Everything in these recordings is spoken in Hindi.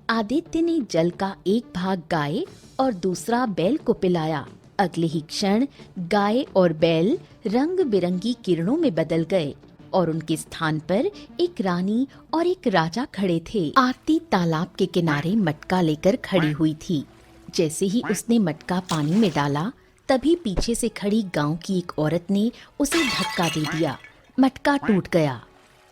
आदित्य ने जल का एक भाग गाय और दूसरा बैल को पिलाया। अगले ही क्षण गाय और बैल रंग बिरंगी किरणों में बदल गए और उनके स्थान पर एक रानी और एक राजा खड़े थे। आरती तालाब के किनारे मटका लेकर खड़ी हुई थी। जैसे ही उसने मटका पानी में डाला, तभी पीछे से खड़ी गांव की एक औरत ने उसे धक्का दे दिया। मटका टूट गया।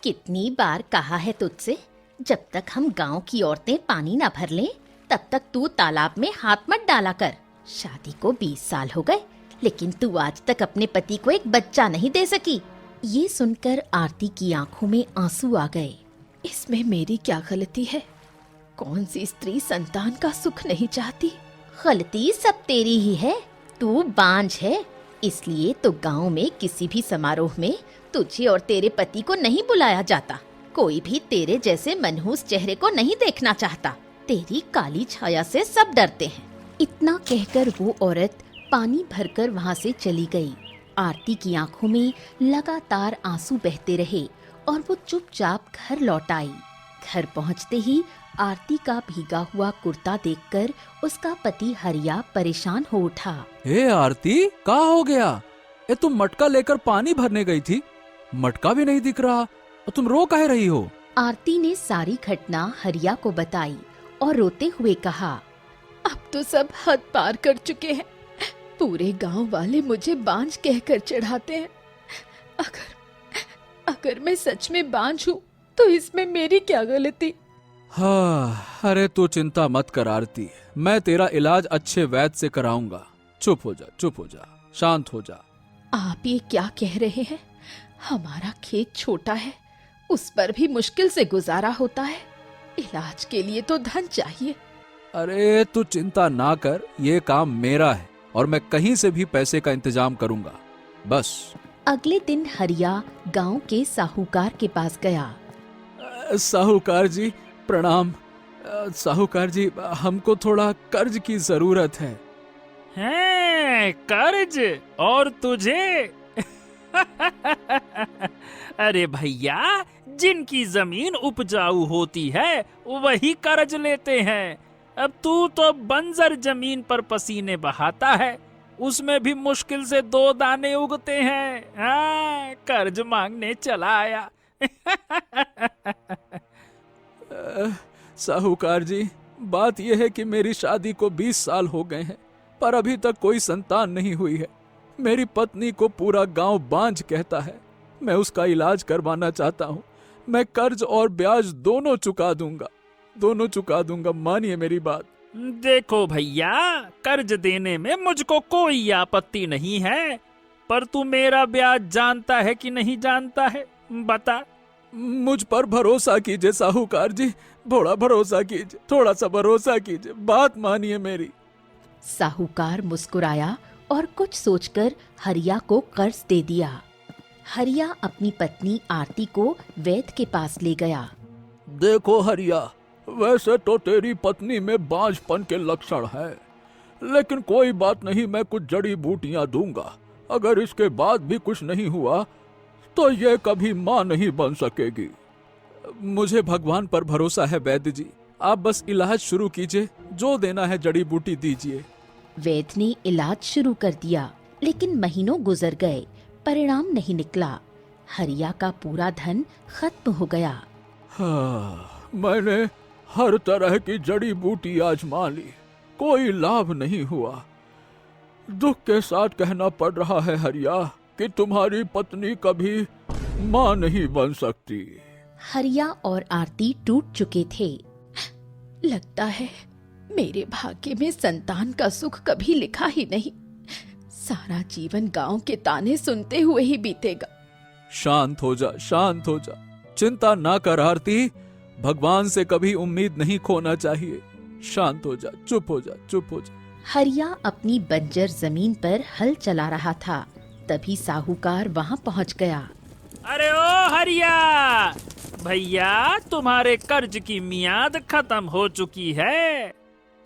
कितनी बार कहा है तुझसे, जब तक हम गांव की औरतें पानी न भर लें, तब तक तू तालाब में हाथ मत डाला कर। शादी को 20 साल हो गए, लेकिन तू आज तक अपने पति को एक बच्चा नहीं दे सकी। ये सुनकर आरती की आंखों में आंसू आ गए। इसमें मेरी क्या गलती है? कौन सी स्त्री संतान का सुख नहीं चाहती? गलती सब तेरी ही है। तू बांझ है, इसलिए तो गांव में किसी भी समारोह में तुझे और तेरे पति को नहीं बुलाया जाता। कोई भी तेरे जैसे मनहूस चेहरे को नहीं देखना चाहता। तेरी काली छाया से सब डरते हैं। इतना कहकर वो औरत पानी भरकर वहाँ से चली गई। आरती की आंखों में लगातार आंसू बहते रहे और वो चुपचाप घर लौट आई। घर पहुँचते ही आरती का भीगा हुआ कुर्ता देखकर उसका पति हरिया परेशान हो उठा। हे आरती, क्या हो गया? तुम मटका लेकर पानी भरने गई थी, मटका भी नहीं दिख रहा और तुम रो काहे रही हो? आरती ने सारी घटना हरिया को बताई और रोते हुए कहा, अब तो सब हद पार कर चुके हैं। पूरे गांव वाले मुझे बांझ कहकर चढ़ाते हैं। अगर मैं सच में बांझ हूँ तो इसमें मेरी क्या गलती? हाँ, अरे तू चिंता मत कर आरती, मैं तेरा इलाज अच्छे वैद्य से कराऊंगा। चुप हो जा, शांत हो जा। आप ये क्या कह रहे हैं? हमारा खेत छोटा है, उस पर भी मुश्किल से गुजारा होता है। इलाज के लिए तो धन चाहिए। अरे तू चिंता ना कर, ये काम मेरा है और मैं कहीं से भी पैसे का इंतजाम करूंगा, बस। अगले दिन हरिया गांव के साहूकार के पास गया। साहूकार जी प्रणाम। साहूकार जी, हमको थोड़ा कर्ज की जरूरत है। हैं, कर्ज? और तुझे? अरे भैया, जिनकी जमीन उपजाऊ होती है वही कर्ज लेते हैं। अब तू तो बंजर जमीन पर पसीने बहाता है, उसमें भी मुश्किल से 2 दाने उगते हैं। हाँ, कर्ज मांगने चला आया। साहूकार जी, बात यह है कि मेरी शादी को 20 साल हो गए हैं, पर अभी तक कोई संतान नहीं हुई है। मेरी पत्नी को पूरा गांव बांझ कहता है। मैं उसका इलाज करवाना चाहता हूँ। मैं कर्ज और ब्याज दोनों चुका दूंगा, मानिए मेरी बात। देखो भैया, कर्ज देने में मुझको कोई आपत्ति नहीं है, पर तू मेरा ब्याज जानता है कि नहीं जानता है, बता। मुझ पर भरोसा कीजिए साहूकार जी, थोड़ा सा भरोसा कीजिए, बात मानिए मेरी। साहूकार मुस्कुराया और कुछ सोचकर हरिया को कर्ज दे दिया। हरिया अपनी पत्नी आरती को वैद्य के पास ले गया। देखो हरिया, वैसे तो तेरी पत्नी में बांझपन के लक्षण है, लेकिन कोई बात नहीं, मैं कुछ जड़ी बूटियां दूंगा। अगर इसके बाद भी कुछ नहीं हुआ तो ये कभी मां नहीं बन सकेगी। मुझे भगवान पर भरोसा है वैद्य जी, आप बस इलाज शुरू कीजिए, जो देना है जड़ी बूटी दीजिए। वैद्य ने इलाज शुरू कर दिया, लेकिन महीनों गुजर गए, परिणाम नहीं निकला। हरिया का पूरा धन खत्म हो गया। हाँ, मैंने हर तरह की जड़ी बूटी आजमा ली, कोई लाभ नहीं हुआ। दुख के साथ कहना पड़ रहा है हरिया कि तुम्हारी पत्नी कभी मां नहीं बन सकती। हरिया और आरती टूट चुके थे। लगता है मेरे भाग्य में संतान का सुख कभी लिखा ही नहीं। सारा जीवन गांव के ताने सुनते हुए ही बीतेगा। शांत हो जा, चिंता ना कर आरती, भगवान से कभी उम्मीद नहीं खोना चाहिए। शांत हो जा, चुप हो जा। हरिया अपनी बंजर जमीन पर हल चला रहा था, तभी साहूकार वहां पहुंच गया। अरे ओ हरिया, भैया तुम्हारे कर्ज की मियाद खत्म हो चुकी है।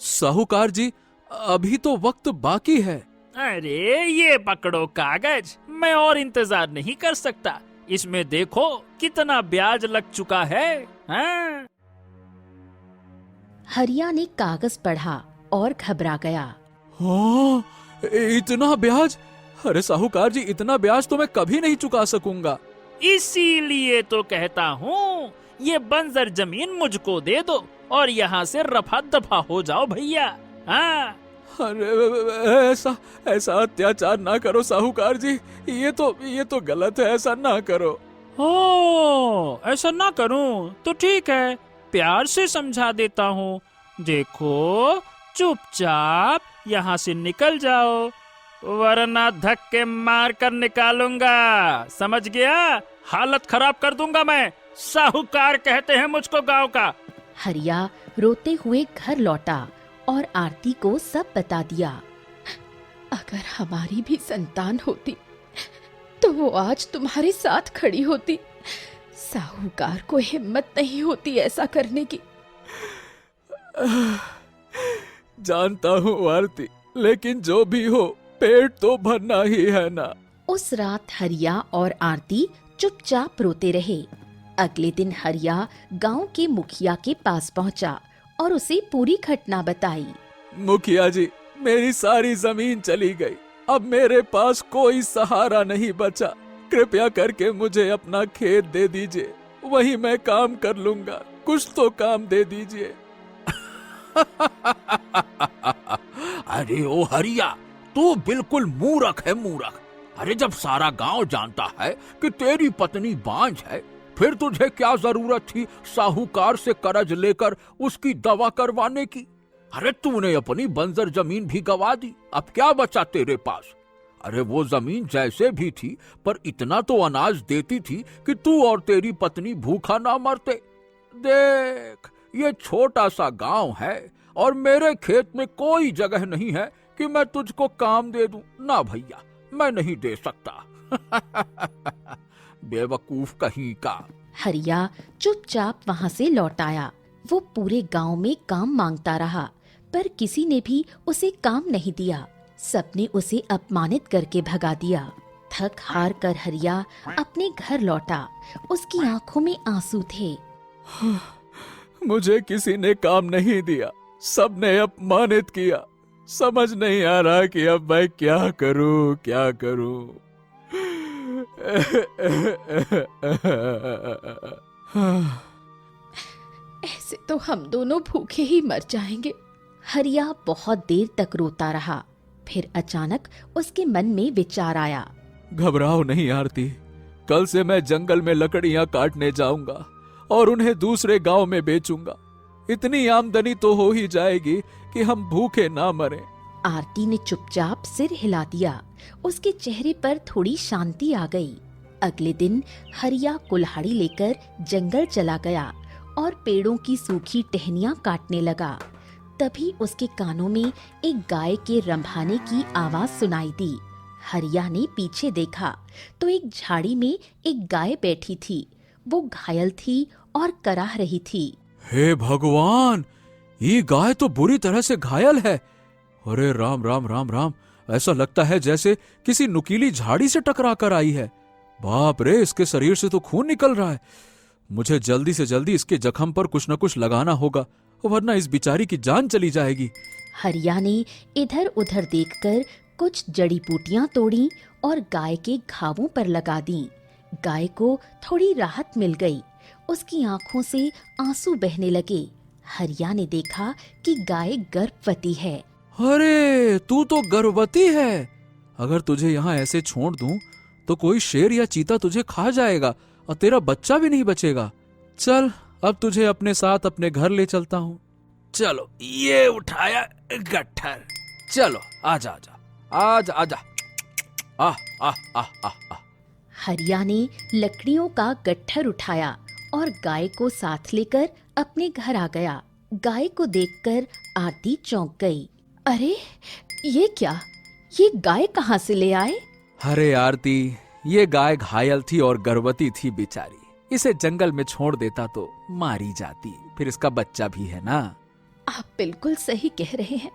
साहूकार जी, अभी तो वक्त बाकी है। अरे ये पकड़ो कागज, मैं और इंतजार नहीं कर सकता। इसमें देखो कितना ब्याज लग चुका है। हाँ? हरिया ने कागज पढ़ा और घबरा गया। हाँ, इतना ब्याज? अरे साहूकार जी, इतना ब्याज तो मैं कभी नहीं चुका सकूंगा। इसीलिए तो कहता हूँ ये बंजर जमीन मुझको दे दो और यहाँ से रफा दफा हो जाओ भैया। हाँ, अरे ऐसा अत्याचार ना करो साहूकार जी, ये तो गलत है, ऐसा ना करो। ओ, ऐसा ना करूं तो ठीक है, प्यार से समझा देता हूँ। देखो, चुपचाप यहाँ से निकल जाओ, वरना धक्के मार कर निकालूंगा, समझ गया? हालत खराब कर दूंगा मैं। साहूकार कहते हैं मुझको गांव का। हरिया रोते हुए घर लौटा और आरती को सब बता दिया। अगर हमारी भी संतान होती तो वो आज तुम्हारे साथ खड़ी होती। साहूकार को हिम्मत नहीं होती ऐसा करने की। जानता हूँ आरती, लेकिन जो भी हो, पेट तो भरना ही है ना। उस रात हरिया और आरती चुपचाप रोते रहे। अगले दिन हरिया गांव के मुखिया के पास पहुंचा और उसे पूरी घटना बताई। मुखिया जी, मेरी सारी जमीन चली गई, अब मेरे पास कोई सहारा नहीं बचा। कृपया करके मुझे अपना खेत दे दीजिए, वही मैं काम कर लूंगा, कुछ तो काम दे दीजिए। अरे ओ हरिया, तू बिल्कुल मूर्ख है, मूर्ख। अरे जब सारा गांव जानता है कि तेरी पत्नी बांझ है, फिर तुझे क्या जरूरत थी साहूकार से कर्ज लेकर उसकी दवा करवाने की? अरे तूने अपनी बंजर जमीन भी गवा दी, अब क्या बचा तेरे पास? अरे वो जमीन जैसे भी थी, पर इतना तो अनाज देती थी कि तू और तेरी पत्नी भूखा ना मरते। देख, ये छोटा सा गांव है और मेरे खेत में कोई जगह नहीं है कि मैं तुझको काम दे दूं। ना भैया, मैं नहीं दे सकता। बेवकूफ कहीं का। हरिया चुपचाप वहां से लौट आया। वो पूरे गांव में काम मांगता रहा, पर किसी ने भी उसे काम नहीं दिया। सबने उसे अपमानित करके भगा दिया। थक हार कर हरिया अपने घर लौटा। उसकी आंखों में आंसू थे। मुझे किसी ने काम नहीं दिया, सबने अपमानित किया। समझ नहीं आ रहा कि अब मैं क्या करूं, क्या करूं। ऐसे तो हम दोनों भूखे ही मर जाएंगे। हरिया बहुत देर तक रोता रहा। फिर अचानक उसके मन में विचार आया। घबराओ नहीं आरती, कल से मैं जंगल में लकड़ियां काटने जाऊंगा और उन्हें दूसरे गांव में बेचूंगा। इतनी आमदनी तो हो ही जाएगी कि हम भूखे ना मरें। आरती ने चुपचाप सिर हिला दिया। उसके चेहरे पर थोड़ी शांति आ गई। अगले दिन हरिया कुल्हाड़ी लेकर जंगल चला गया और पेड़ों की सूखी टहनियां काटने लगा। तभी उसके कानों में एक गाय के रंभाने की आवाज सुनाई दी। हरिया ने पीछे देखा तो एक झाड़ी में एक गाय बैठी थी। वो घायल थी और कराह रही थी। हे भगवान, ये गाय तो बुरी तरह से घायल है। अरे राम राम राम राम, ऐसा लगता है जैसे किसी नुकीली झाड़ी से टकरा कर आई है। बाप रे, इसके शरीर से तो खून निकल रहा है। मुझे जल्दी से जल्दी इसके जख्म पर कुछ न कुछ लगाना होगा, वरना इस बेचारी की जान चली जाएगी। हरिया ने इधर उधर देखकर कुछ जड़ी बूटियां तोड़ी और गाय के घावों पर लगा दी। गाय को थोड़ी राहत मिल गई। उसकी आंखों से आंसू बहने लगे। हरिया ने देखा कि गाय गर्भवती है। अरे, तू तो गर्भवती है। अगर तुझे यहाँ ऐसे छोड़ दूं तो कोई शेर या चीता तुझे खा जाएगा और तेरा बच्चा भी नहीं बचेगा। चल, अब तुझे अपने साथ अपने घर ले चलता हूँ। चलो, ये उठाया गट्ठर। चलो, आजा आजा, आजा आजा। आह आह आह आह। हरिया ने लकड़ियों का गट्ठर उठाया और गाय को साथ लेकर अपने घर आ गया। गाय को देखकर आरती चौंक गई। अरे ये क्या? ये गाय कहाँ से ले आए? अरे आरती, ये गाय घायल थी और गर्भवती थी बेचारी। इसे जंगल में छोड़ देता तो मारी जाती, फिर इसका बच्चा भी है ना। आप बिल्कुल सही कह रहे हैं।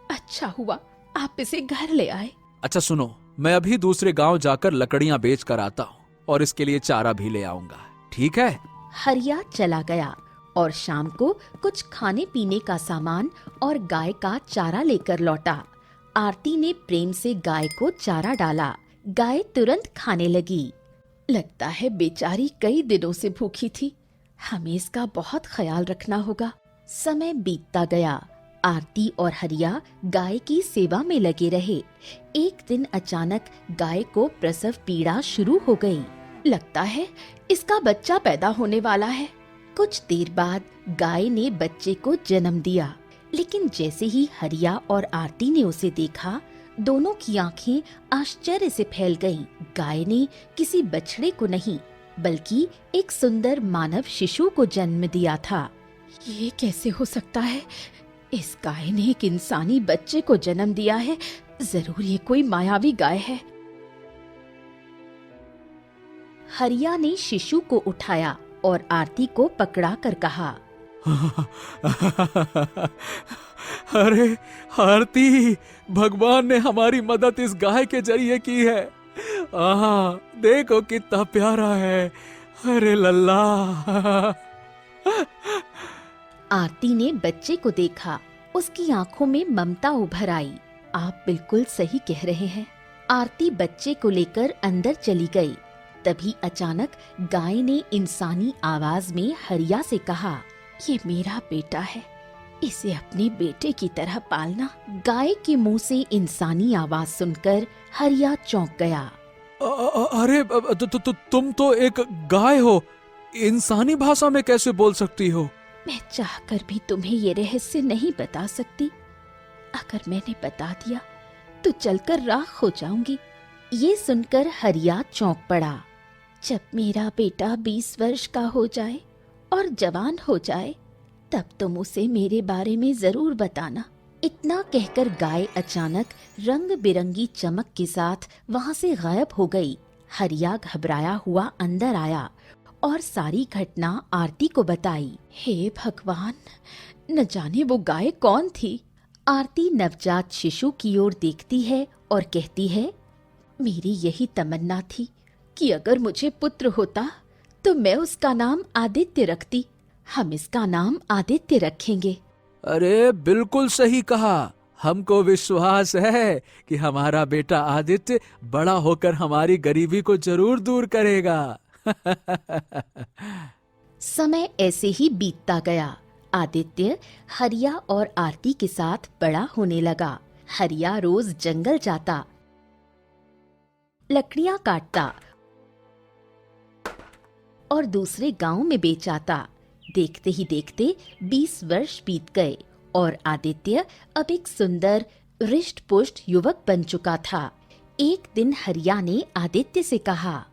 अच्छा हुआ आप इसे घर ले आए। अच्छा सुनो, मैं अभी दूसरे गांव जाकर लकड़ियां बेच कर आता हूँ और इसके लिए चारा भी ले आऊंगा, ठीक है? हरिया चला गया और शाम को कुछ खाने पीने का सामान और गाय का चारा लेकर लौटा। आरती ने प्रेम से गाय को चारा डाला। गाय तुरंत खाने लगी। लगता है बेचारी कई दिनों से भूखी थी। हमें इसका बहुत ख्याल रखना होगा। समय बीतता गया। आरती और हरिया गाय की सेवा में लगे रहे। एक दिन अचानक गाय को प्रसव पीड़ा शुरू हो गई। लगता है इसका बच्चा पैदा होने वाला है। कुछ देर बाद गाय ने बच्चे को जन्म दिया, लेकिन जैसे ही हरिया और आरती ने उसे देखा, दोनों की आंखें आश्चर्य से फैल गईं। गाय ने किसी बछड़े को नहीं, बल्कि एक सुंदर मानव शिशु को जन्म दिया था। ये कैसे हो सकता है? इस गाय ने एक इंसानी बच्चे को जन्म दिया है। जरूर ये कोई मायावी गाय है। हरिया ने शिशु को उठाया और आरती को पकड़ा कर कहा, अरे आरती, भगवान ने हमारी मदद इस गाय के जरिए की है। देखो कितना प्यारा है। अरे लल्ला। आरती ने बच्चे को देखा। उसकी आंखों में ममता उभर आई। आप बिल्कुल सही कह रहे हैं। आरती बच्चे को लेकर अंदर चली गई। तभी अचानक गाय ने इंसानी आवाज में हरिया से कहा, ये मेरा बेटा है, इसे अपने बेटे की तरह पालना। गाय के मुंह से इंसानी आवाज सुनकर हरिया चौंक गया। अरे तुम तो एक गाय हो, इंसानी भाषा में कैसे बोल सकती हो? मैं चाहकर भी तुम्हें ये रहस्य नहीं बता सकती। अगर मैंने बता दिया तो चलकर राख हो जाऊंगी। ये सुनकर हरिया चौंक पड़ा। जब मेरा बेटा 20 वर्ष का हो जाए और जवान हो जाए, तब तुम उसे मेरे बारे में जरूर बताना। इतना कहकर गाय अचानक रंग बिरंगी चमक के साथ वहां से गायब हो गई। हरिया घबराया हुआ अंदर आया और सारी घटना आरती को बताई। हे भगवान, न जाने वो गाय कौन थी। आरती नवजात शिशु की ओर देखती है और कहती है, मेरी यही तमन्ना थी कि अगर मुझे पुत्र होता तो मैं उसका नाम आदित्य रखती। हम इसका नाम आदित्य रखेंगे। अरे बिल्कुल सही कहा। हमको विश्वास है कि हमारा बेटा आदित्य बड़ा होकर हमारी गरीबी को जरूर दूर करेगा। समय ऐसे ही बीतता गया। आदित्य हरिया और आरती के साथ बड़ा होने लगा। हरिया रोज जंगल जाता, लकड़ियां काटता और दूसरे गांव में बेच आता। देखते ही देखते 20 वर्ष बीत गए और आदित्य अब एक सुंदर रिष्ट पुष्ट युवक बन चुका था। एक दिन हरिया ने आदित्य से कहा,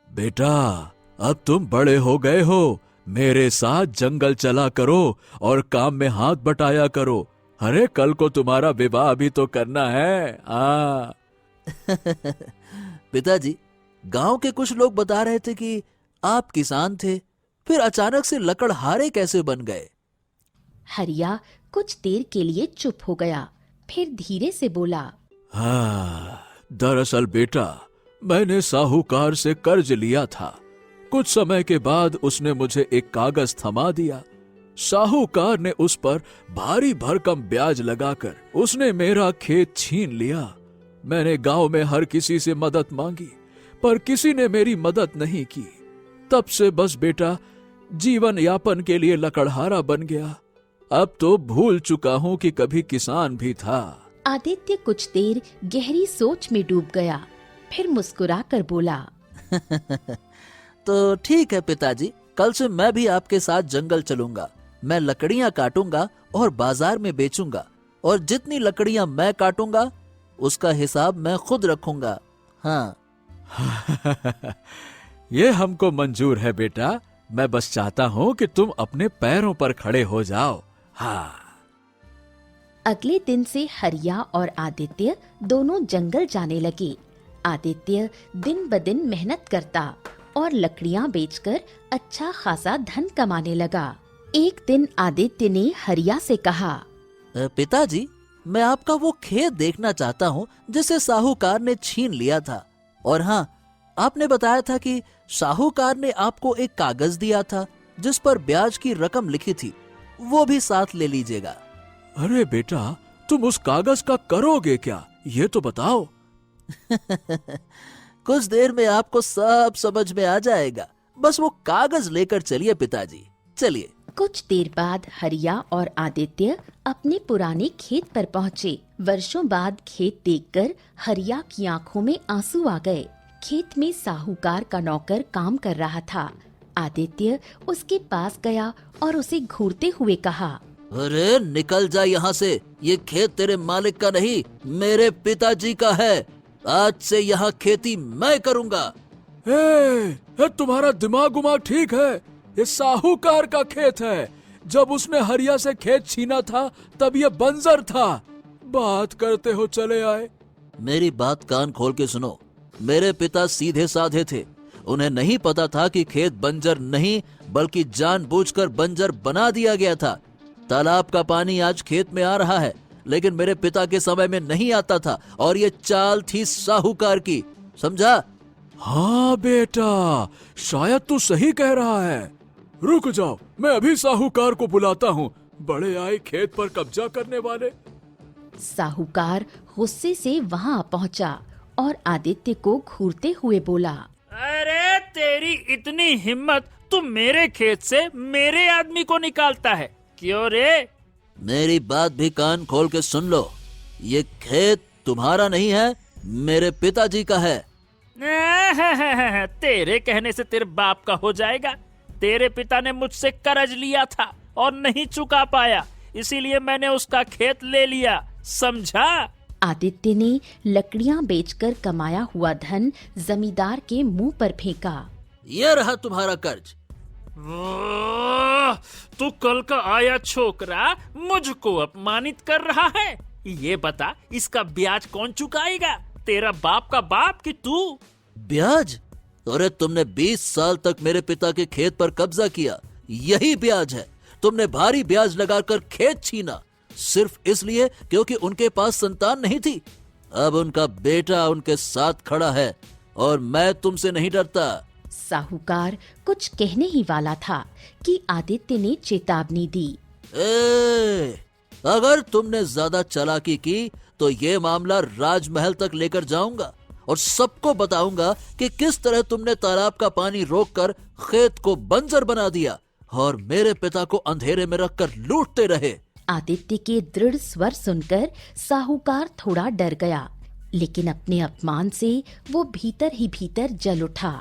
बेटा, अब तुम बड़े हो गए हो, मेरे साथ जंगल चला करो और काम में हाथ बटाया करो। अरे कल को तुम्हारा विवाह भी तो करना है। पिताजी, गांव के कुछ लोग बता रहे थे कि आप किसान थे, फिर अचानक से लकड़हारे कैसे बन गए? हरिया कुछ देर के लिए चुप हो गया, फिर धीरे से बोला, दरअसल बेटा, मैंने साहूकार से कर्ज लिया था। कुछ समय के बाद उसने मुझे एक कागज थमा दिया। साहूकार ने उस पर भारी भरकम ब्याज लगाकर उसने मेरा खेत छीन लिया। मैंने गांव में हर किसी से मदद मांगी, पर किसी ने मेरी मदद नहीं की। तब से बस बेटा जीवन यापन के लिए लकड़हारा बन गया। अब तो भूल चुका हूं कि कभी किसान भी था। आदित्य कुछ देर गहरी सोच में डूब गया, फिर मुस्कुराकर बोला, तो ठीक है पिताजी, कल से मैं भी आपके साथ जंगल चलूंगा। मैं लकड़ियां काटूंगा और बाजार में बेचूंगा, और जितनी लकड़ियां मैं काटूंगा उसका हिसाब मैं खुद रखूंगा। हाँ। ये हमको मंजूर है बेटा। मैं बस चाहता हूँ कि तुम अपने पैरों पर खड़े हो जाओ। हाँ। अगले दिन से हरिया और आदित्य दोनों जंगल जाने लगे। आदित्य दिन ब दिन मेहनत करता और लकड़ियां बेचकर अच्छा खासा धन कमाने लगा। एक दिन आदित्य ने हरिया से कहा, पिताजी, मैं आपका वो खेत देखना चाहता हूँ जिसे साहूकार ने छीन लिया था। और हाँ, आपने बताया था कि साहूकार ने आपको एक कागज दिया था जिस पर ब्याज की रकम लिखी थी वो भी साथ ले लीजिएगा। अरे बेटा, तुम उस कागज का करोगे क्या, ये तो बताओ। कुछ देर में आपको सब समझ में आ जाएगा, बस वो कागज लेकर चलिए पिताजी, चलिए। कुछ देर बाद हरिया और आदित्य अपने पुराने खेत पर पहुँचे। वर्षों बाद खेत देखकर हरिया की आंखों में आंसू आ गए। खेत में साहूकार का नौकर काम कर रहा था। आदित्य उसके पास गया और उसे घूरते हुए कहा, अरे निकल जा यहाँ से, ये खेत तेरे मालिक का नहीं, मेरे पिताजी का है। आज से यहाँ खेती मैं करूँगा। तुम्हारा दिमाग उमाग ठीक है? ये साहूकार का खेत है। जब उसने हरिया से खेत छीना था तब ये बंजर था। बात करते हो चले आए। मेरी बात कान खोल के सुनो। मेरे पिता सीधे साधे थे। उन्हें नहीं पता था कि खेत बंजर नहीं बल्कि जानबूझकर बंजर बना दिया गया था। तालाब का पानी आज खेत में आ रहा है, लेकिन मेरे पिता के समय में नहीं आता था, और ये चाल थी साहूकार की, समझा? हाँ बेटा, शायद तू सही कह रहा है। रुक जाओ, मैं अभी साहूकार को बुलाता हूँ। बड़े आए खेत पर कब्जा करने वाले। साहूकार गुस्से से वहां पहुंचा और आदित्य को घूरते हुए बोला, अरे तेरी इतनी हिम्मत, तू मेरे खेत से मेरे आदमी को निकालता है, क्यों रे? मेरी बात भी कान खोल के सुन लो। ये खेत तुम्हारा नहीं है, मेरे पिताजी का है। तेरे कहने से तेरे बाप का हो जाएगा। तेरे पिता ने मुझसे कर्ज लिया था और नहीं चुका पाया, इसीलिए मैंने उसका खेत ले लिया, समझा? आदित्य ने लकड़ियां बेचकर कमाया हुआ धन जमींदार के मुंह पर फेंका। ये रहा तुम्हारा कर्ज। तू कल का आया छोकरा मुझको अपमानित कर रहा है। ये बता, इसका ब्याज कौन चुकाएगा? तेरा बाप का बाप कि तू? ब्याज? अरे तुमने 20 साल तक मेरे पिता के खेत पर कब्जा किया, यही ब्याज है। तुमने भारी ब्याज लगाकर खेत छीना, सिर्फ इसलिए क्योंकि उनके पास संतान नहीं थी। अब उनका बेटा उनके साथ खड़ा है और मैं तुमसे नहीं डरता। साहूकार कुछ कहने ही वाला था कि आदित्य ने चेतावनी दी। अगर तुमने ज्यादा चालाकी की तो ये मामला राजमहल तक लेकर जाऊंगा और सबको बताऊंगा कि किस तरह तुमने तालाब का पानी रोककर खेत को बंजर बना दिया और मेरे पिता को अंधेरे में रखकर लूटते रहे। आदित्य के दृढ़ स्वर सुनकर साहूकार थोड़ा डर गया, लेकिन अपने अपमान से वो भीतर ही भीतर जल उठा।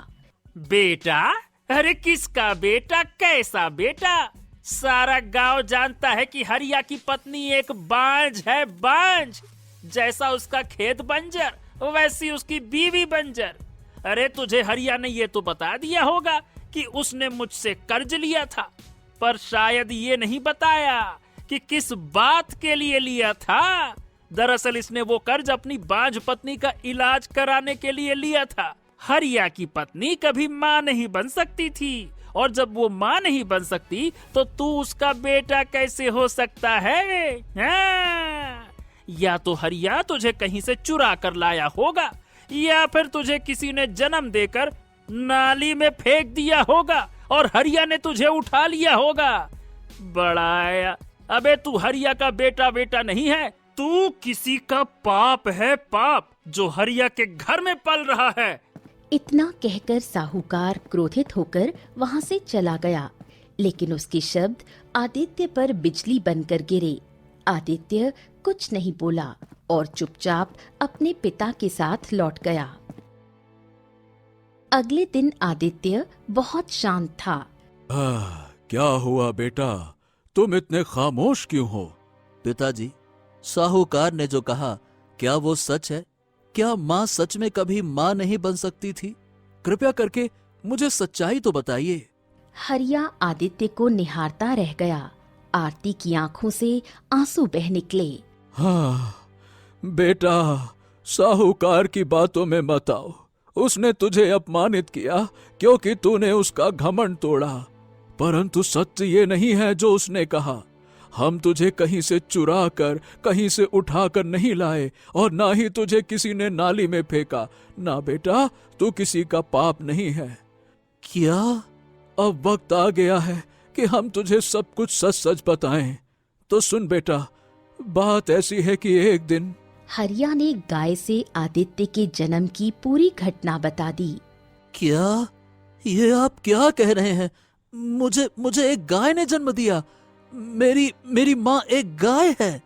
बेटा? अरे किसका बेटा? कैसा बेटा? सारा गांव जानता है कि हरिया की पत्नी एक बांझ है, बांझ। जैसा उसका खेत बंजर, वैसी उसकी बीवी बंजर। अरे तुझे हरिया ने ये तो बता दिया होगा कि उसने मुझसे कर्ज लिया था, पर शायद ये नहीं बताया कि किस बात के लिए लिया था। दरअसल इसने वो कर्ज अपनी बांझ पत्नी का इलाज कराने के लिए लिया था। हरिया की पत्नी कभी माँ नहीं बन सकती थी, और जब वो माँ नहीं बन सकती तो तू उसका बेटा कैसे हो सकता है? हाँ? या तो हरिया तुझे कहीं से चुरा कर लाया होगा, या फिर तुझे किसी ने जन्म देकर नाली में फेंक दिया होगा और हरिया ने तुझे उठा लिया होगा। बड़ा आया। अबे तू हरिया का बेटा बेटा नहीं है, तू किसी का पाप है, पाप, जो हरिया के घर में पल रहा है। इतना कहकर साहूकार क्रोधित होकर वहां से चला गया, लेकिन उसके शब्द आदित्य पर बिजली बनकर गिरे। आदित्य कुछ नहीं बोला और चुपचाप अपने पिता के साथ लौट गया। अगले दिन आदित्य बहुत शांत था। क्या हुआ बेटा, तुम इतने खामोश क्यों हो? पिताजी, साहूकार ने जो कहा क्या वो सच है? क्या माँ सच में कभी माँ नहीं बन सकती थी? कृपया करके मुझे सच्चाई तो बताइए। हरिया आदित्य को निहारता रह गया। आरती की आंखों से आंसू बह निकले। हाँ बेटा, साहूकार की बातों में मत आओ। उसने तुझे अपमानित किया क्योंकि तूने उसका घमंड तोड़ा, परंतु सत्य ये नहीं है जो उसने कहा। हम तुझे कहीं से चुरा कर, कहीं से उठा कर नहीं लाए, और ना ही तुझे किसी ने नाली में फेंका। ना बेटा, तू किसी का पाप नहीं है। क्या? अब वक्त आ गया है कि हम तुझे सब कुछ सच सच बताएं। तो सुन बेटा, बात ऐसी है कि एक दिन हरिया ने गाय से आदित्य के जन्म की पूरी घटना बता दी। क्या? ये आप क्या कह रहे हैं? मुझे एक गाय ने जन्म दिया। मेरी माँ एक गाय है।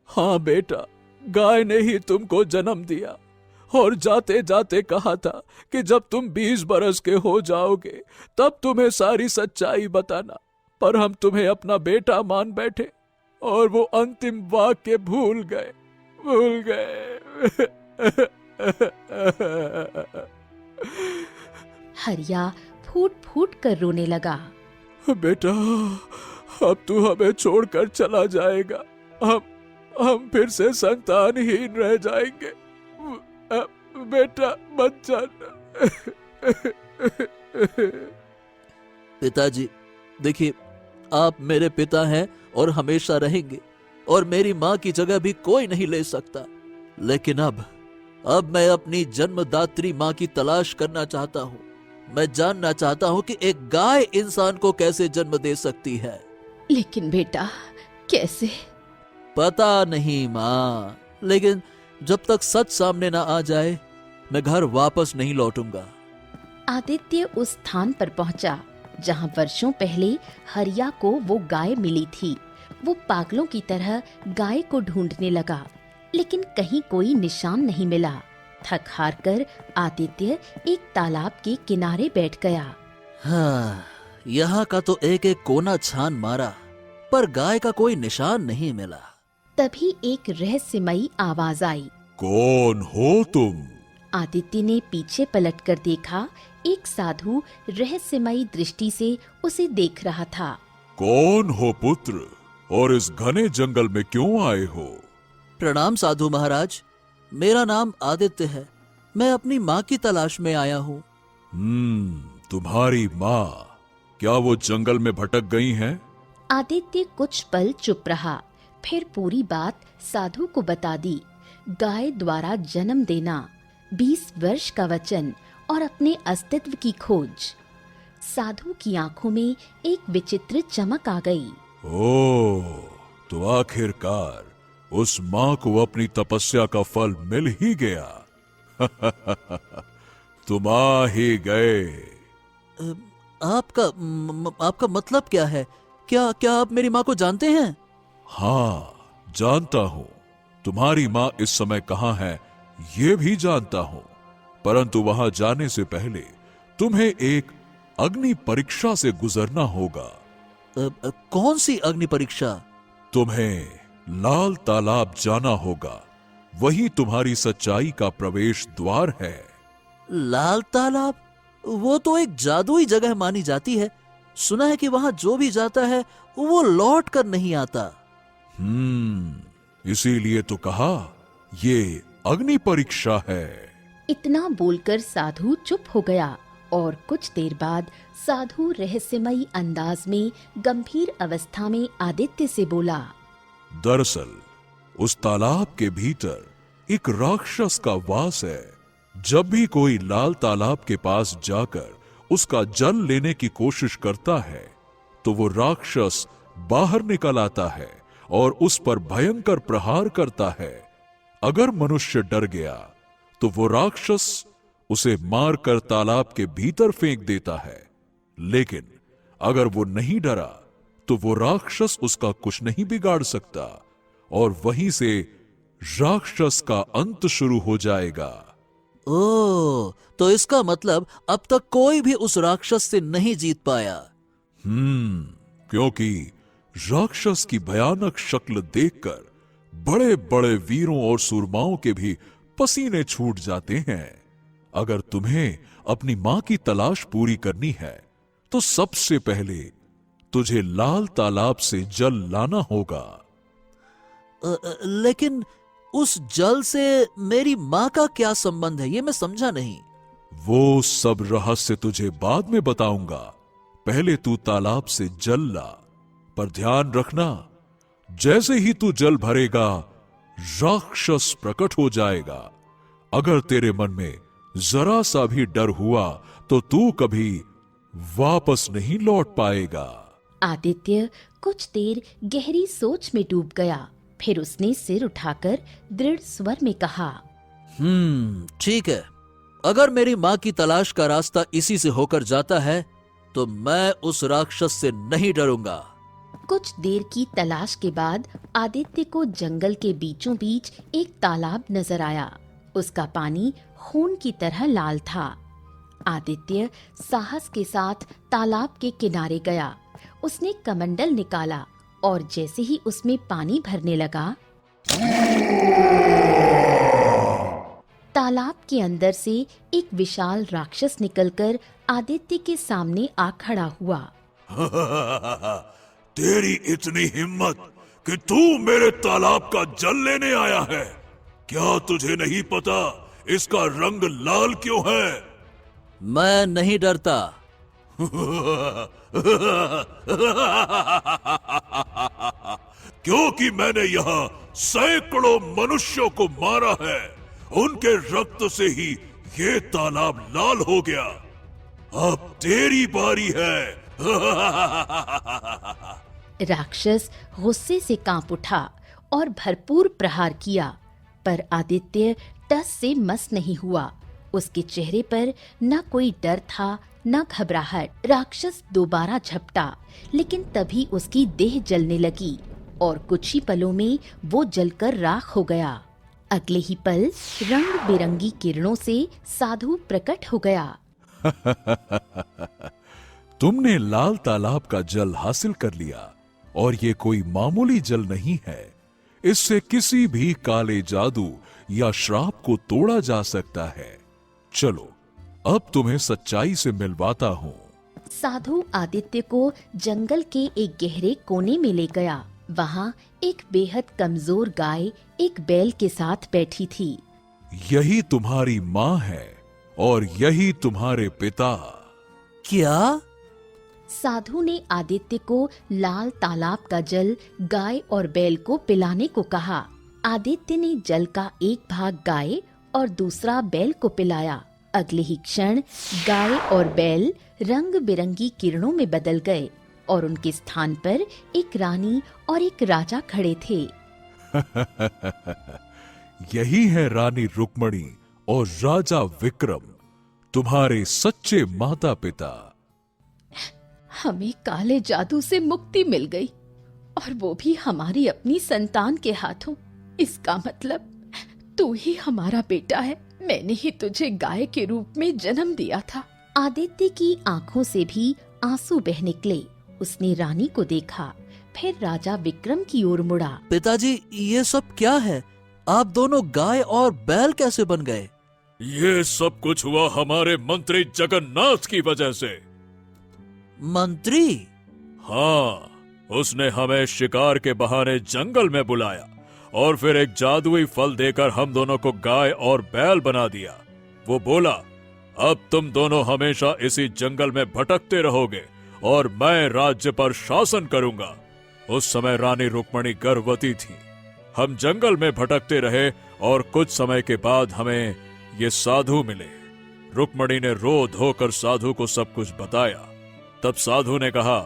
हाँ बेटा, गाय ने ही तुमको जन्म दिया और जाते जाते कहा था कि जब तुम 20 बरस के हो जाओगे तब तुम्हें सारी सच्चाई बताना। पर हम तुम्हें अपना बेटा मान बैठे और वो अंतिम वाक्य भूल गए। हरिया फूट फूट कर रोने लगा। बेटा, अब तू हमें छोड़कर चला जाएगा। हम फिर से संतानहीन रह जाएंगे। बेटा मत जाना। पिताजी, देखिए, आप मेरे पिता हैं और हमेशा रहेंगे, और मेरी माँ की जगह भी कोई नहीं ले सकता। लेकिन अब मैं अपनी जन्मदात्री माँ की तलाश करना चाहता हूँ। मैं जानना चाहता हूँ कि एक गाय इंसान को कैसे जन्म दे सकती है। लेकिन बेटा, कैसे? पता नहीं माँ, लेकिन जब तक सच सामने ना आ जाए मैं घर वापस नहीं लौटूंगा। आदित्य उस स्थान पर पहुंचा जहां वर्षों पहले हरिया को वो गाय मिली थी। वो पागलों की तरह गाय को ढूंढने लगा, लेकिन कहीं कोई निशान नहीं मिला। थक हार कर आदित्य एक तालाब के किनारे बैठ गया। हाँ, यहाँ का तो एक एक कोना छान मारा, पर गाय का कोई निशान नहीं मिला। तभी एक रहस्यमयी आवाज आई। कौन हो तुम? आदित्य ने पीछे पलटकर देखा। एक साधु रहस्यमयी दृष्टि से उसे देख रहा था। कौन हो पुत्र, और इस घने जंगल में क्यों आए हो? प्रणाम साधु महाराज, मेरा नाम आदित्य है। मैं अपनी माँ की तलाश में आया हूँ। तुम्हारी माँ, क्या वो जंगल में भटक गई हैं? आदित्य कुछ पल चुप रहा, फिर पूरी बात साधु को बता दी। गाय द्वारा जन्म देना, 20 वर्ष का वचन और अपने अस्तित्व की खोज। साधु की आंखों में एक विचित्र चमक आ गई। ओह, तो आखिरकार उस माँ को अपनी तपस्या का फल मिल ही गया। तुम आ ही गए। आपका मतलब क्या है? क्या आप मेरी माँ को जानते हैं? हाँ, जानता हूँ। तुम्हारी माँ इस समय कहाँ है ये भी जानता हूँ, परंतु वहां जाने से पहले तुम्हें एक अग्नि परीक्षा से गुजरना होगा। कौन सी अग्नि परीक्षा? तुम्हें लाल तालाब जाना होगा, वही तुम्हारी सच्चाई का प्रवेश द्वार है। लाल तालाब? वो तो एक जादुई जगह मानी जाती है। सुना है कि वहां जो भी जाता है वो लौट कर नहीं आता। इसीलिए तो कहा ये अग्नि परीक्षा है। इतना बोलकर साधु चुप हो गया और कुछ देर बाद साधु रहस्यमयी अंदाज में गंभीर अवस्था में आदित्य से बोला। दरअसल उस तालाब के भीतर एक राक्षस का वास है। जब भी कोई लाल तालाब के पास जाकर उसका जल लेने की कोशिश करता है तो वो राक्षस बाहर निकल आता है और उस पर भयंकर प्रहार करता है। अगर मनुष्य डर गया तो वो राक्षस उसे मारकर तालाब के भीतर फेंक देता है, लेकिन अगर वो नहीं डरा तो वो राक्षस उसका कुछ नहीं बिगाड़ सकता और वहीं से राक्षस का अंत शुरू हो जाएगा। ओह, तो इसका मतलब अब तक कोई भी उस राक्षस से नहीं जीत पाया। क्योंकि राक्षस की भयानक शक्ल देखकर बड़े बड़े वीरों और सूरमाओं के भी पसीने छूट जाते हैं। अगर तुम्हें अपनी मां की तलाश पूरी करनी है तो सबसे पहले तुझे लाल तालाब से जल लाना होगा। लेकिन उस जल से मेरी मां का क्या संबंध है, ये मैं समझा नहीं। वो सब रहस्य तुझे बाद में बताऊंगा। पहले तू तालाब से जल ला, पर ध्यान रखना, जैसे ही तू जल भरेगा राक्षस प्रकट हो जाएगा। अगर तेरे मन में जरा सा भी डर हुआ तो तू कभी वापस नहीं लौट पाएगा। आदित्य कुछ देर गहरी सोच में डूब गया। फिर उसने सिर उठाकर दृढ़ स्वर में कहा, ठीक है। अगर मेरी माँ की तलाश का रास्ता इसी से होकर जाता है तो मैं उस राक्षस से नहीं डरूंगा। कुछ देर की तलाश के बाद आदित्य को जंगल के बीचों बीच एक तालाब नजर आया। उसका पानी खून की तरह लाल था। आदित्य साहस के साथ तालाब के किनारे गया। उसने कमंडल निकाला और जैसे ही उसमें पानी भरने लगा, तालाब के अंदर से एक विशाल राक्षस निकलकर आदित्य के सामने आ खड़ा हुआ। तेरी इतनी हिम्मत कि तू मेरे तालाब का जल लेने आया है? क्या तुझे नहीं पता इसका रंग लाल क्यों है? मैं नहीं डरता। क्योंकि मैंने यहाँ सैकड़ों मनुष्यों को मारा है। उनके रक्त से ही ये तालाब लाल हो गया। अब तेरी बारी है। राक्षस गुस्से से कांप उठा और भरपूर प्रहार किया, पर आदित्य टस से मस नहीं हुआ। उसके चेहरे पर न कोई डर था न घबराहट। राक्षस दोबारा झपटा, लेकिन तभी उसकी देह जलने लगी और कुछ ही पलों में वो जलकर राख हो गया। अगले ही पल रंग बिरंगी किरणों से साधु प्रकट हो गया। तुमने लाल तालाब का जल हासिल कर लिया और ये कोई मामूली जल नहीं है। इससे किसी भी काले जादू या श्राप को तोड़ा जा सकता है। चलो अब तुम्हें सच्चाई से मिलवाता हूँ। साधु आदित्य को जंगल के एक गहरे कोने में ले गया। वहाँ एक बेहद कमजोर गाय एक बैल के साथ बैठी थी। यही तुम्हारी माँ है और यही तुम्हारे पिता। क्या? साधु ने आदित्य को लाल तालाब का जल गाय और बैल को पिलाने को कहा। आदित्य ने जल का एक भाग गाय और दूसरा बैल को पिलाया। अगले ही क्षण गाय और बैल रंग बिरंगी किरणों में बदल गए और उनके स्थान पर एक रानी और एक राजा खड़े थे। यही है रानी रुक्मणी और राजा विक्रम, तुम्हारे सच्चे माता पिता। हमें काले जादू से मुक्ति मिल गई, और वो भी हमारी अपनी संतान के हाथों। इसका मतलब तू ही हमारा बेटा है। मैंने ही तुझे गाय के रूप में जन्म दिया था। आदित्य की आंखों से भी आंसू बह निकले। उसने रानी को देखा, फिर राजा विक्रम की ओर मुड़ा। पिताजी, ये सब क्या है? आप दोनों गाय और बैल कैसे बन गए? ये सब कुछ हुआ हमारे मंत्री जगन्नाथ की वजह से। मंत्री? हाँ, उसने हमें शिकार के बहाने जंगल में बुलाया और फिर एक जादुई फल देकर हम दोनों को गाय और बैल बना दिया। वो बोला, अब तुम दोनों हमेशा इसी जंगल में भटकते रहोगे और मैं राज्य पर शासन करूंगा। उस समय रानी रुक्मणी गर्भवती थी। हम जंगल में भटकते रहे और कुछ समय के बाद हमें ये साधु मिले। रुक्मणी ने रो धोकर साधु को सब कुछ बताया। तब साधु ने कहा,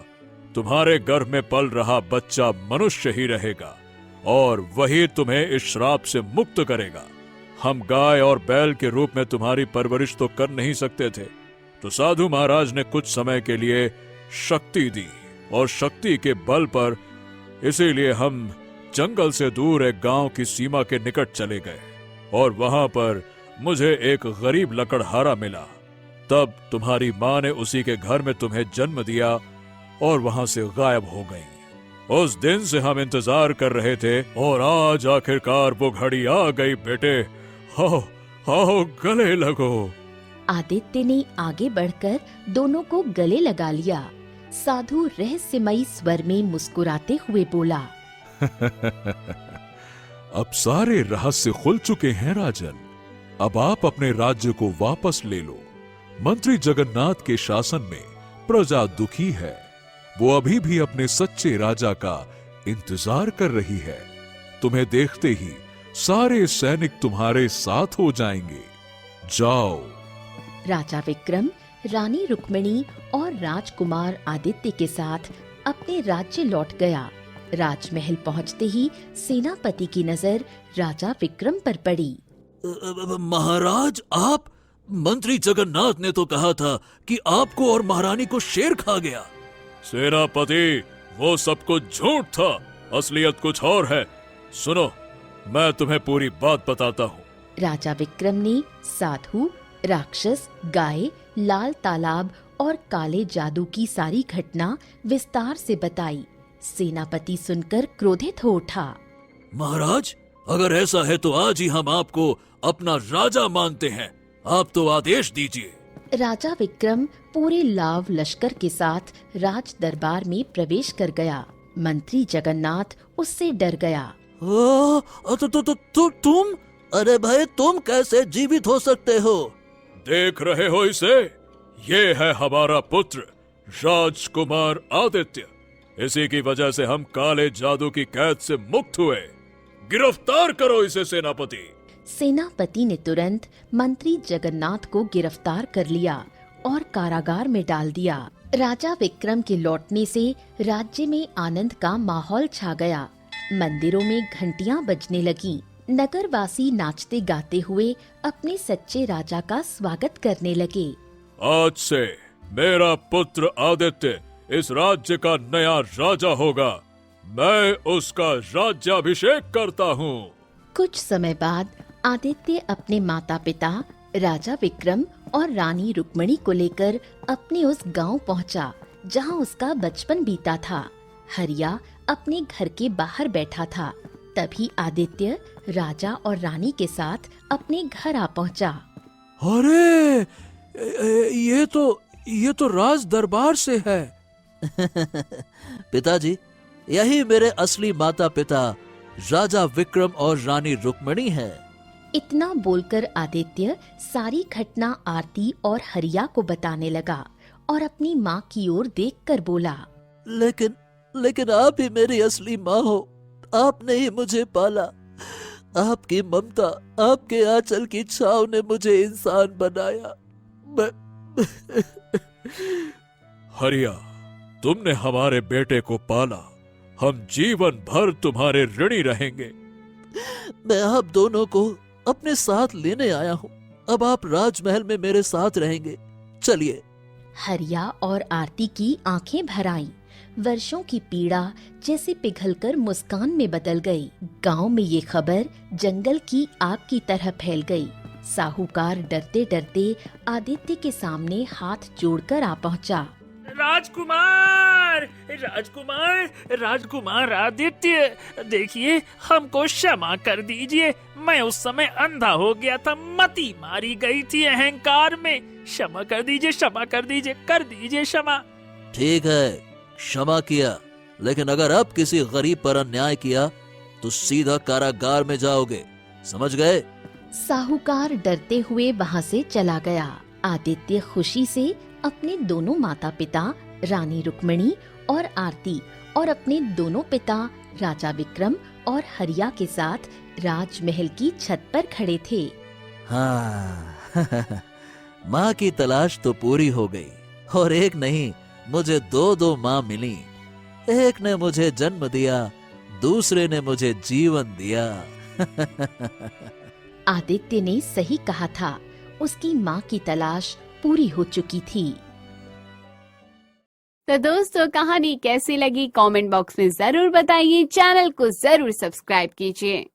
तुम्हारे गर्भ में पल रहा बच्चा मनुष्य ही रहेगा और वही तुम्हें इस श्राप से मुक्त करेगा। हम गाय और बैल के रूप में तुम्हारी परवरिश तो कर नहीं सकते थे, तो साधु महाराज ने कुछ समय के लिए शक्ति दी और शक्ति के बल पर इसीलिए हम जंगल से दूर एक गांव की सीमा के निकट चले गए और वहां पर मुझे एक गरीब लकड़हारा मिला। तब तुम्हारी माँ ने उसी के घर में तुम्हें जन्म दिया और वहां से गायब हो गई। उस दिन से हम इंतजार कर रहे थे और आज आखिरकार वो घड़ी आ गई। बेटे, आओ आओ गले लगो। आदित्य ने आगे बढ़कर दोनों को गले लगा लिया। साधु रहस्यमयी स्वर में मुस्कुराते हुए बोला, अब सारे रहस्य खुल चुके हैं राजन। अब आप अपने राज्य को वापस ले लो। मंत्री जगन्नाथ के शासन में प्रजा दुखी है। वो अभी भी अपने सच्चे राजा का इंतजार कर रही है। तुम्हें देखते ही सारे सैनिक तुम्हारे साथ हो जाएंगे। जाओ। राजा विक्रम रानी रुक्मिणी और राजकुमार आदित्य के साथ अपने राज्य लौट गया। राजमहल पहुंचते ही सेनापति की नजर राजा विक्रम पर पड़ी। महाराज, आप? मंत्री जगन्नाथ ने तो कहा था कि आपको और महारानी को शेर खा गया। सेनापति, वो सब कुछ झूठ था, असलियत कुछ और है। सुनो, मैं तुम्हें पूरी बात बताता हूँ। राजा विक्रम ने साधु, राक्षस, गाय, लाल तालाब और काले जादू की सारी घटना विस्तार से बताई। सेनापति सुनकर क्रोधित हो उठा। महाराज, अगर ऐसा है तो आज ही हम आपको अपना राजा मानते हैं। आप तो आदेश दीजिए। राजा विक्रम पूरे लाव लश्कर के साथ राज दरबार में प्रवेश कर गया। मंत्री जगन्नाथ उससे डर गया। तुम? अरे भाई, तुम कैसे जीवित हो सकते हो? देख रहे हो इसे? ये है हमारा पुत्र राजकुमार आदित्य। इसी की वजह से हम काले जादू की कैद से मुक्त हुए। गिरफ्तार करो इसे सेनापति। सेनापति ने तुरंत मंत्री जगन्नाथ को गिरफ्तार कर लिया और कारागार में डाल दिया। राजा विक्रम के लौटने से राज्य में आनंद का माहौल छा गया। मंदिरों में घंटियां बजने लगी। नगरवासी नाचते गाते हुए अपने सच्चे राजा का स्वागत करने लगे। आज से मेरा पुत्र आदित्य इस राज्य का नया राजा होगा। मैं उसका राज्याभिषेक करता हूँ। कुछ समय बाद आदित्य अपने माता पिता राजा विक्रम और रानी रुक्मिणी को लेकर अपने उस गांव पहुंचा जहां उसका बचपन बीता था। हरिया अपने घर के बाहर बैठा था। तभी आदित्य राजा और रानी के साथ अपने घर आ पहुंचा। अरे, ये तो राज दरबार से है। पिताजी, यही मेरे असली माता पिता राजा विक्रम और रानी रुक्मिणी है। इतना बोलकर आदित्य सारी घटना आरती और हरिया को बताने लगा और अपनी माँ की ओर देखकर बोला, लेकिन आप ही मेरी असली माँ हो। आपने ही मुझे पाला। आपकी ममता, आपके आंचल की छाव ने मुझे इंसान बनाया। हरिया, तुमने हमारे बेटे को पाला। हम जीवन भर तुम्हारे ऋणी रहेंगे। मैं आप दोनों को अपने साथ लेने आया हूँ। अब आप राजमहल में मेरे साथ रहेंगे। चलिए। हरिया और आरती की आंखें भर आईं। वर्षों की पीड़ा जैसे पिघलकर मुस्कान में बदल गई। गांव में ये खबर जंगल की आग की तरह फैल गई। साहूकार डरते डरते आदित्य के सामने हाथ जोड़कर आ पहुंचा। राजकुमार, राजकुमार, राजकुमार आदित्य, देखिए, हमको क्षमा कर दीजिए। मैं उस समय अंधा हो गया था, मति मारी गई थी अहंकार में। क्षमा कर दीजिए, क्षमा कर दीजिए, कर दीजिए क्षमा। ठीक है, क्षमा किया, लेकिन अगर अब किसी गरीब पर अन्याय किया तो सीधा कारागार में जाओगे। समझ गए? साहूकार डरते हुए वहां से चला गया। आदित्य खुशी से अपने दोनों माता पिता रानी रुक्मिणी और आरती और अपने दोनों पिता राजा विक्रम और हरिया के साथ राजमहल की छत पर खड़े थे। हाँ, माँ की तलाश तो पूरी हो गई और एक नहीं, मुझे दो माँ मिली। एक ने मुझे जन्म दिया, दूसरे ने मुझे जीवन दिया। आदित्य ने सही कहा था। उसकी माँ की तलाश पूरी हो चुकी थी। तो दोस्तों, कहानी कैसी लगी कमेंट बॉक्स में जरूर बताइए। चैनल को जरूर सब्सक्राइब कीजिए।